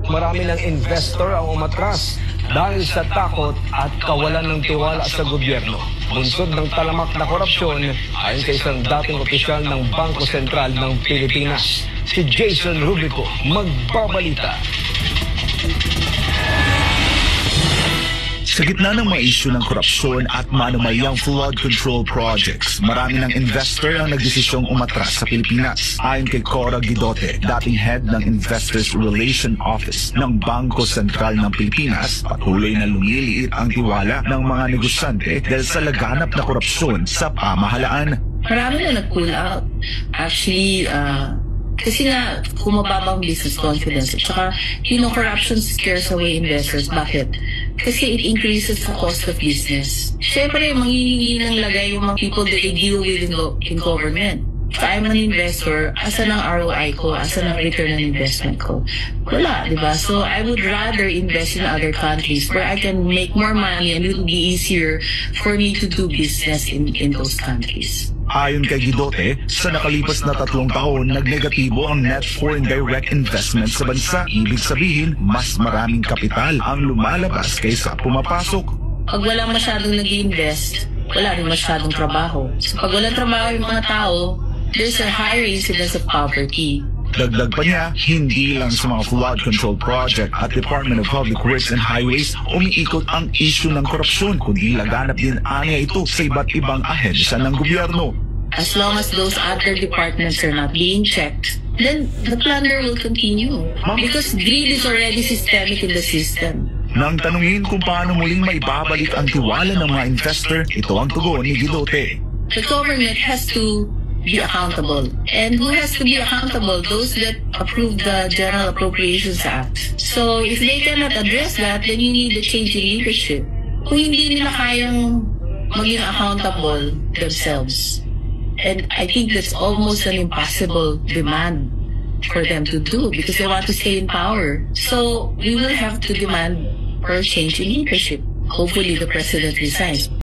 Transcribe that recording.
marami ng investor ang umatras dahil sa takot at kawalan ng tiwala sa gobyerno. Bunsod ng talamak na korupsyon ayon sa isang dating opisyal ng Bangko Sentral ng Pilipinas. Si Jason Rubico magbabalita. Sa gitna ng mga isyu ng korupsyon at manumayang flood control projects, marami ng investor ang nagdesisyong umatras sa Pilipinas. Ayon kay Cora Guidote, dating head ng Investors Relation Office ng Bangko Sentral ng Pilipinas, patuloy na lumiliit ang tiwala ng mga negosyante dahil sa laganap na korupsyon sa pamahalaan. Marami na nag-pull out. Actually, kasi nga, kumababa ang business confidence. At saka, corruption scares away investors. Bakit? Kasi it increases the cost of business. Siyempre, manghihingi ng lagay yung mga people that they deal with in government. If I'm an investor, asan ang ROI ko? Asan ang return on investment ko? Wala, di ba? So, I would rather invest in other countries where I can make more money and it will be easier for me to do business in those countries. Ayon kay Guidote, sa nakalipas na 3 taon, nagnegatibo ang net foreign direct investment sa bansa. Ibig sabihin, mas maraming kapital ang lumalabas kaysa pumapasok. Pag walang masyadong nag-invest, wala rin masyadong trabaho. So pag walang trabaho yung mga tao, there's a higher incidence of poverty. Dagdag pa niya, hindi lang sa mga flood control project at Department of Public Works and Highways umiikot ang issue ng korupsyon, kundi laganap din anya ito sa iba't ibang ahensya ng gobyerno. As long as those other departments are not being checked, then the plunder will continue. Because greed is already systemic in the system. Nang tanungin kung paano muling maibabalik ang tiwala ng mga investor, ito ang tugon ni Guidote. The government has to be accountable. And who has to be accountable? Those that approve the General Appropriations Act. So if they cannot address that, then you need a change in leadership. Kung hindi nila kayang maging accountable themselves. And I think that's almost an impossible demand for them to do because they want to stay in power. So we will have to demand for a change in leadership. Hopefully the president resigns.